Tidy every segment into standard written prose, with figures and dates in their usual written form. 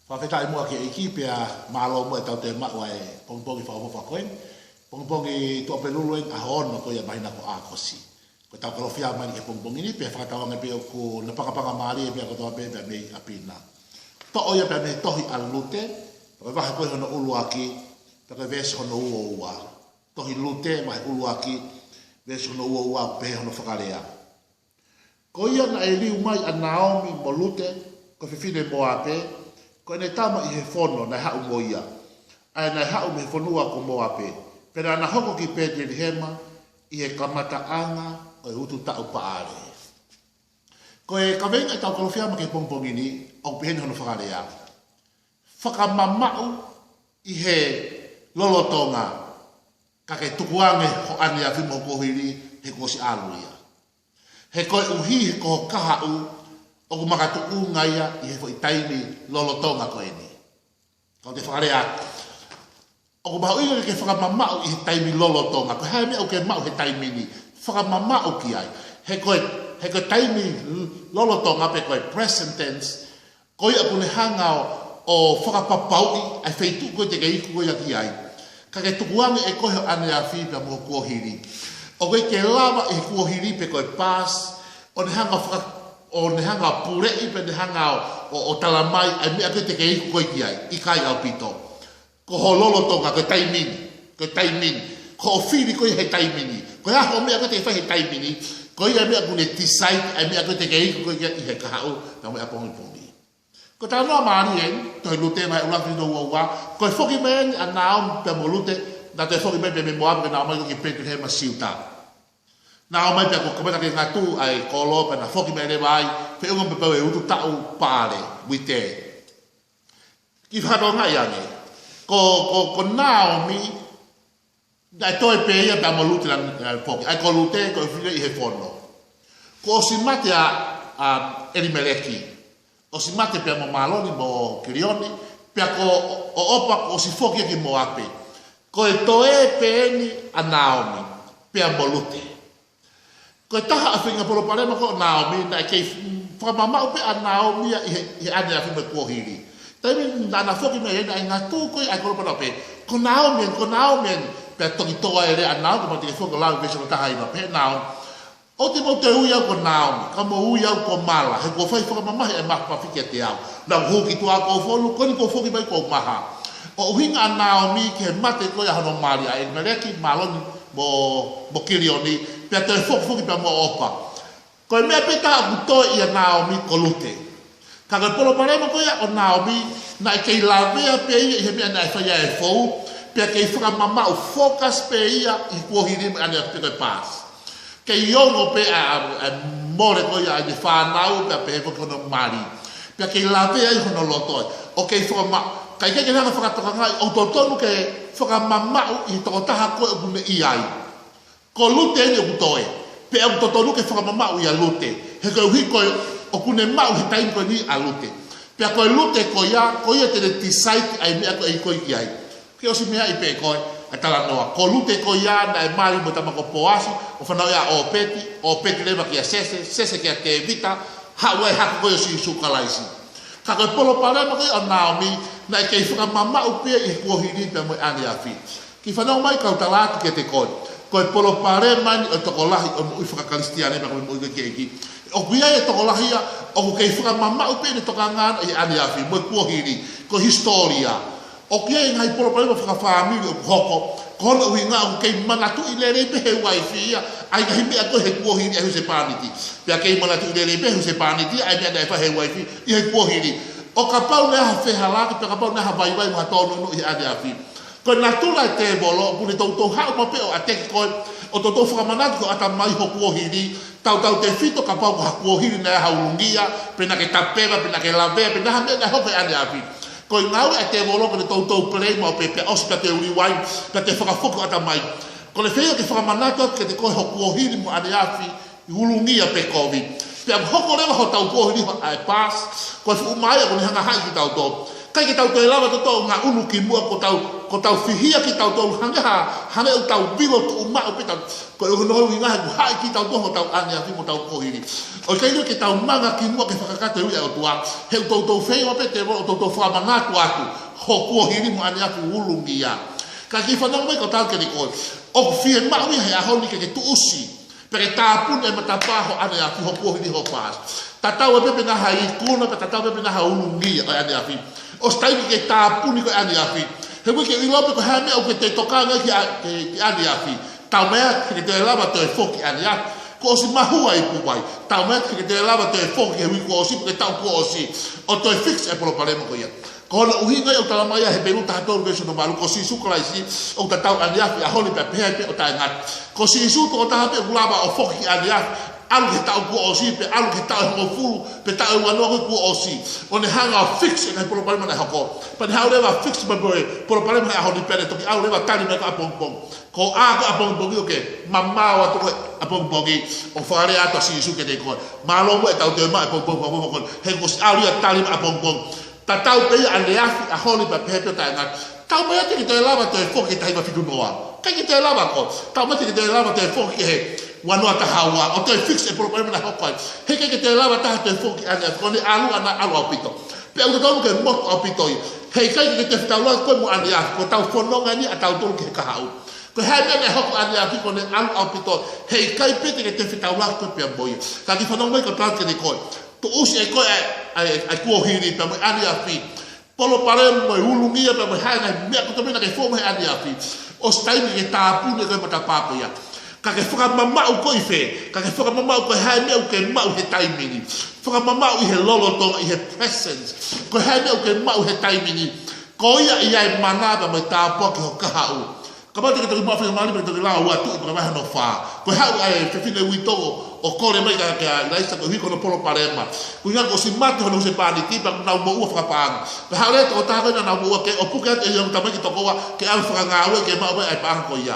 whawhetai mua ki iki pia malo mo e tau te maua e pongpongi whaumofa koen. Pongpongi tua pelulu en ahono ko ia mahina ko akosi. Ko tau kalofia mani ke pongpongi ni pia whakatawanga pia ko na pangapanga maali pia ko toa pia mei apina. To oia pia mei tohi alute, pia wahe koe hono ulu aki, pia vesi hono ua. Tohi lute wahe ulu aki, vesi hono ua pia hono whakarea. Ko ia na e liu mai a Naomi mo lute, ko whiwhine mo ape, ko ene tama i he whono na hau mo ia. Ai na hau me whonua ko mo ape. Pera na hoko ki pētri hema, i he kamata anga o e utu tau paare. Ko e kawenga i tau kalofia ma ke pongpongi ni, au pehene hono whakarea. Whakamamau i he lolotonga, ka ke tukuange ho ane a whimo kohiri he kosi aluia. He koe uhi he koho kaha u, o ku makatu ungaia i he fo i taimi lolotonga koe ni. Kau te whakarea. O ku mahu inga ke whakamamau i he taimi lolotonga. Ko hae mea o ke mau he taimi ni. Whakamamau ki ai. He koe taimi lolotonga pe koe present tense. Koe a kune hangao o whakapapau ai wheitu koe te keiku koe aki ai. Ka ke tukuange e koe ane a whipia mo kuohiri. O koe ke lava i he kuohiri pe koe pas. O ne hanga purei pe ne hanga o talamai ai mea koe te keiku koe ki ai. I kai au pito. Ko ho lolotonga koe taimini. Ko o whiri koe he taimini. Ko haho mea koe te whahe taimini. Ko ia mea kune tisai ai mea koe te keiku koe ki ai i he kahau na mea pongi. Ko tā noa maari en, toi lute mai ulangi no ua. Ko e whoki meen a Naomi pe mo lute, na te whoki meen pe me moamu ke Naomi ki Petri he ma siuta. Naomi pe ko kamata ke ngatu ai kolo pe na whoki meen e vai, pe unga pe pau e utu tau pare, wite. Ki whakato ngai ane. Ko Naomi, ai toi pe ia pe mo lute lan whoki. Ai ko lute, ko e while i he whono. Ko o si mate a Elimeleki. O si mate pia mo maloni mo kirioni, pia ko o opa o si foki ki mo ape. Ko e toe peeni a Naomi, pia mo lute. Ko e taha a whinga polo parema ko Naomi, na e kei whamamau pe a Naomi i ane a whima kuohiri. Taimi na foki me ena i ngā tūkoi ai kolo pana pe. Ko Naomi, pia toki toa ere a Naomi, ma te ke whoka lau vese no taha ima pe Naomi. O te mo te ui au ko Naomi, ka mo ui au ko Mala, he ko whai whakamamahi e maha pawhiki a te au. Nau hoki tu a ko wholu, koni ko whoki mai ko maha. O uhinga a Naomi ke mate koe a hano Maria, e mereki maloni mo kirioni, pia te whoki pia mo opa. Ko e mea peta a kutoe i a Naomi ko lute. Ka koe polo parema koe o Naomi, na e kei lavea pe ia i he mea na e whaia e whou, pia kei whakamamau focus pe ia i kuohirime ane a te koe paas. Ke iongo pe a more ko ia de whanau pe he whakono mari. Pia ke lavea i hono lotoi. O ke whakama, kai ke hanga whakatoka ngai, o totonu ke whakamamau i toko taha koe o kune i ai. Ko lute ni o kutoe. Pe o totonu ke whakamamau i a lute. He koe uhi koe o kune mau he taim koe ni a lute. Pia koe lute ko ia te tisaiti ai mea koe i koe ki ai. Ke o si mea i pe koe. A tala noa, ko lute ko ia na e mari mo tamako poasi, o whanau ia o peti lewa ki a sese ki a te vita, hawa e haka koe o si sukalaisi. Ka koe polo parema koe o Naomi, na e kei whakamamau pia i kuohiri pia mo ane a fi. Ki whanau mai kau talaki ke te koe, koe polo parema ni o tokolahi o mo i whakakalistiane ma koe mo i ke eki. O kuia e tokolahi ia, o kei whakamamau pia ni toka ngana i ane a fi, mo i kuohiri, ko historia. O kia e ngai polo palema whakawhamiri o hoko, kona ui ngā o kei manatu i lere pe he waifi ia, ai kahi mea koe he kuohiri a huse pāniti. Pea kei manatu i lere pe huse pāniti, ai mea nei whahe waifi i he kuohiri. O ka pau neha whehalaki, pea ka pau neha waiwai mga tōnu i ane a whi. Koe nā tūla e te bolo, kune tautou hao ma pe o a teki koe, o tautou whakamanatu ko ata mai ho kuohiri, tau te whito ka pau ko ha kuohiri na haurungia, pena ke tapeva, pena ke lavea, pena ha mea nei hope ane a whi. Ko ngau e te volo ko tautou play mo pe os pe te uri wai pe te whakafoku ata mai. Ko le whea ke whakamanatu ke te koe ho kuohiri mo ane afi i ulungia pe COVID. Pe am hoko rewa ho tau kuohiri ho ai pas, ko e whu umai a ko ni hanga hai ki tau tō. Kai ki tau tō e lawa tō ngā unu ki mua ko tau tau fihia ki tau tolu hanga o tau bilo tu uma o pita ko o no winga ku hai ki tau toho tau ania fi mo tau kohiri o kaino ki tau manga ki mo ke whakakata ui o tua he tau fei o pete o tau whamangatu atu ho kohiri mo ania fi ulungia ka ki whanau mai ko tau ke ni koi o fie maui he ahoni ke tu usi pere tāpun e matapaho ania fi ho kohiri ho pas tatau e pepe na hai kuna pe tatau pepe na ha ulungia o ania fi o stai ke tāpuni ko ania fi he wiki i lope ko hame au ke te tokanga ki ani afi. Tau mea ke te lava te foki ani afi. Ko osi mahua i puwai. Tau mea ke te lava te foki he wiki o osi ke tau ko osi. O toi fix e polo paremo ko ia. Ko hona uhinga i o talamaya he peruta hatoru beso no malu. Ko si sukala isi o ta tau ani afi a honi pe pehe pe o ta ngati. Ko si isu to o ta hape ulava o foki ani afi. Alu ke tau ko osi pe alu ke tau ho fulu pe tau wanoa ko osi. O ne hanga fix e kai polo paremo na hako. Pa ne haureva fix ma boy polo paremo na honi pere toki haureva tani me ka pong pong. Ko a ka pong pong ke mamma wa to a pong pong o fare ato si isu ke te ko. Malo mo e tau te ma pong pong pong pong. He ko alu ya tani ma pong pong. Ta tau pe a le afi a honi pa pepe ta ngat. Tau me te te lava te foki tai ma fitu noa. Kai te lava ko. Tau me te lava te foki he wanoa ta hawa o te fix e problema na hokai he ke te lava ta te foki ana ko ni alu ana alu apito pe o tonu ke mo apito he kai ke te taula ko mo ana ko tau fononga ni atau tolu ke ka hau ko ha me hok ana ki ko ni alu apito he kai pe ke te taula ko pe boy ka ki fononga ko ta ke ni ko to usi e ko ai ko hiri pe mo ana afi polo parem mo ulungia pe mo ha na me ko to me na ke fo mo ana afi o stai ke ta pu ne ko mata papa ya ka ke whaka mamau ko i whe, ka ke whaka mamau ko hae mea u ke mau he taimini, whaka mamau i he lolotonga, i he presence, ko hae mea u ke mau he taimini, ko ia i ai manaba mai tāpua ki ho kahau. Ka mau te ke toki mau whaka maari mai toki lao ua tui para maha no whā, ko hau ai whiwhine uitogo o kore mai ka laisa ko hiko no polo parema, ko inga ko si mati hono se pani tipa nau mo ua whakapanga, ko hau reto o tākoi na nau mo ua ke o puke ate i ang tamai ki tokoa ke au whakangawe ke mau mai ai panga ko ia.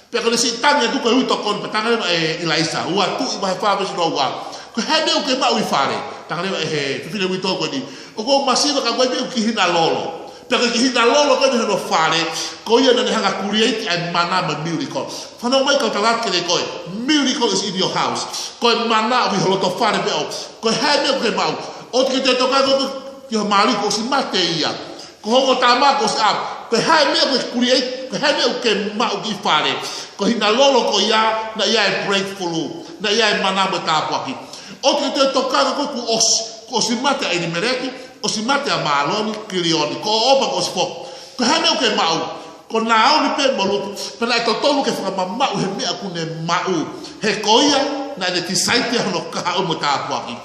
Pero le sitanga tu ko uito kon patanga e ilaisa ua tu i ba fa bes no wa ko hebe o ke ma ui fare tanga e file uito ko ni o ko masiva ka ngoi ki hina lolo pero ki hina lolo ko no fare ko ia na hanga create and mana ma miracle fa no mai ka tala ke ko miracle is in your house ko mana vi holo to fare be ko hebe o ke ma o ke te toka ko yo mali ko si mate ia ko ho tama ko sa ko hai me ko create ko hai me o ke ma o ki fare ko hina lolo ko ia na ia e breakthrough na ia e mana mo ta poaki o ke te toka ko ku os ko si mate ai ni mereki o si mate a maloni kilioni ko opa ko spo ko hai me o ke ma ko na o ni pe molu pe na to tolu ke fa ma o he me aku ne ma o he ko ia na le tisaite no ka o mo ta poaki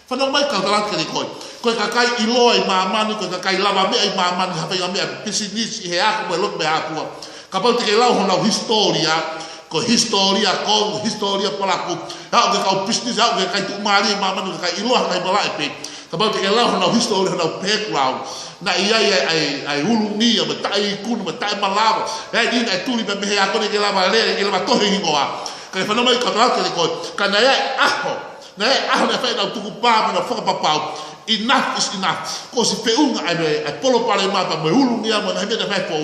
fa no mai ka tala ke ko ko kai iloi mamani ko kai lava me ai mamani ha pe me business he aku me lot me aku ka pa te lau hona historia ko historia palaku ha ke ka business ha ke kai tu mari mamani kai iloi kai bala pe ka pa te lau hona historia hona background na ia ai ulungia me tai kun me tai malava ai din ai tuli me he aku ke lava le ke lava tohi ngoa ka fa no mai ka tala ke ko kana ia aho na ahona fa na tuku pa na foka papau enough is enough ko si peunga ai polo pare mata me ulungia mo na me na fa po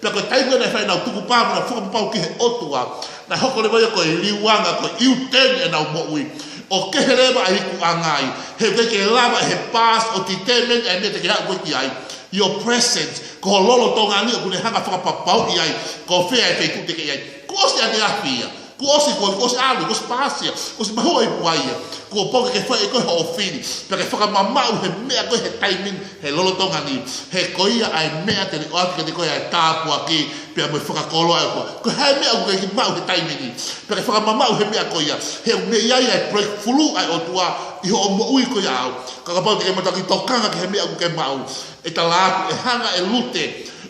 pero tai na fa na tuku pa na foka papau ki otua na hoko le vai ko liwanga ko iuten na mo ui o ke hereba ai ku angai he ke lava he pass o titemen e me te ha ko ki ai your presence ko lolo tonga ni ko ne hanga foka papau ki ai ko fe ai te ku te ki ai ko si ate afia ko si alu ko spasia ko si mahoi puaia ko poke ke foi ko ho fini porque foka mamau he mea ko he timing he lolo tonga ni he koia ai mea te o ke ko ai tapu aki pe mo foka kolo ai ko he mea ko ke mau he timing porque foka mamau he mea koia he me ai break flu ai o tua i ho mo ui ko ia ka pa ke mo ta ki tokanga ke he mea ko ke mau e tala e hanga e lute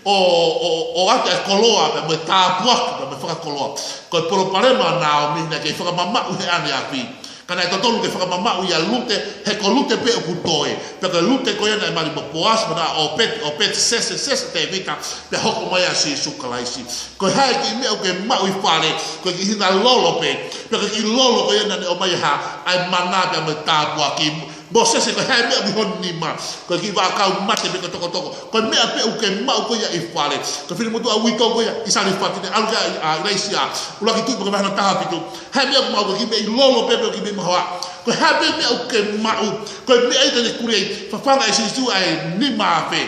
o ata koloa pe mo tapu pe mo foka koloa ko polo parema na o mina ke foka mamau he ani api kana to tolu ke whaka mamau ia lute he ko lute pe o kutoe pe ko lute ko ia na mari mo poas mana o pet sese te vita pe hoko mai a si sukalaisi ko hai ki me o ke mau i fare ko ki hina lolo pe ko ki lolo ko ia na o mai ha ai mana pe me tapu aki mo se ko ha me ko honi ma ko ki va ka mate be ko toko ko me pe u ke ma ko ya ifale ko fili mo to awi to ko ya isali fatine alga raisia ula ki tu ko ba na ta pitu ha me ma ko ki be lolo pe ki be ma ko ha me u ke ma ko me ai te kuri fa fa ai si tu ai ni ma pe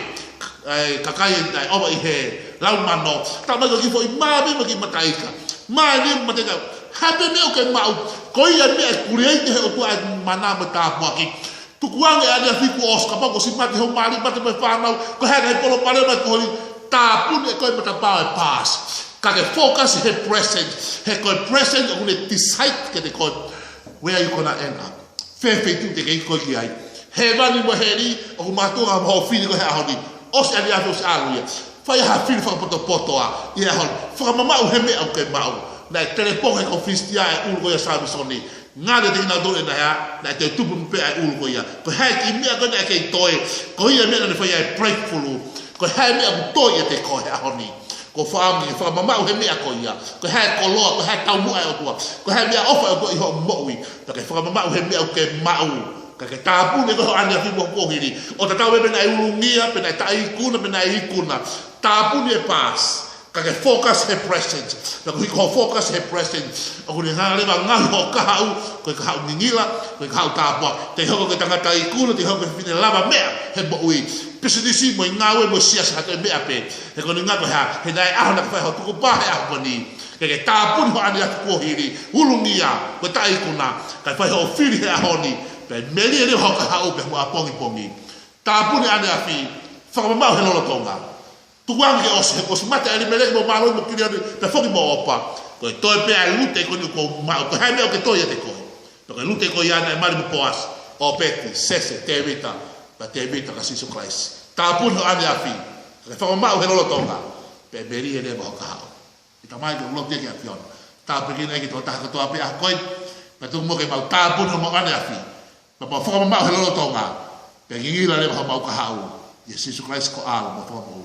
ai kakai ai o i he lau mano ta ma ko ki fo ma be ki mataika ma ni mateka ha me u ke ma ko ia me kuri ai te o tu ai mana mata po ki tukuange ada fiku oska pa ko simati ho mali mate me fanau ko ha ai polo pale ma ko ta pun e ko mata pa pass ka ke focus he present he ko present on the decide ke ko where you gonna end up fe tu te ke ko ki ai he vani mo heri o ma to ga ho fili ko ha hodi os ali a os aluia fa ya fili fa poto a ia ho fa mama o he me o ke mau na telefone ko fistia e ulgo ya sabi soni ngade te na dole na ya na te tupu mpe ai ulgo ya ko ha ki me ko na ke toe ko ia me na fa ya breakthrough ko ha me ko toe te ko ha honi ko fa mama o he me ko ia ko ha ko lo ko ha tau mu ai o tua ko ha me ofa o i ho mo wi ta ke fa mama o he me o ke mau ka ke tapu ne ko ania fi mo ko hiri o ta tau be na ulungia pe na tai kuna pe na ikuna tapu ne pas ka ke focus he present na ko focus he present o ni ha le nga ho ka hau ko ka hau ngila ko ka hau tapu te ho ko tanga tai kuna te ho ko fine lava me he bo wi pisidisi mo ngawe mo sia sa te me ape he ko nga ko ha he dai a na fa ho tu ko pa ha ko ni ke tapu ho ania ko hiri ulungia ko tai kuna ka fa ho fili he honi pe meli ele ho ka hau pe mo apongi tapu ni ania fi fa mo ma he lo tonga tu wang ke os mata ele mele mo malo mo kiri te foki mo opa ko to pe a lute ko ma ko ha me o ke to ya te ko to ke lute ko ya na mari mo poas o peti sese te vita pa te vita ka siso Christ ta pu no ane afi ke fa ma o he lo tonga pe beri ele mo ka ha ita mai ko lo te ke afion ta pe ke na ke to ta ko to ape a koi pa tu mo ke ma ta pu no mo ane afi pa fa ma o he lo tonga pe ngi la le mo ka ha o Jesus Christ ko al mo fa mo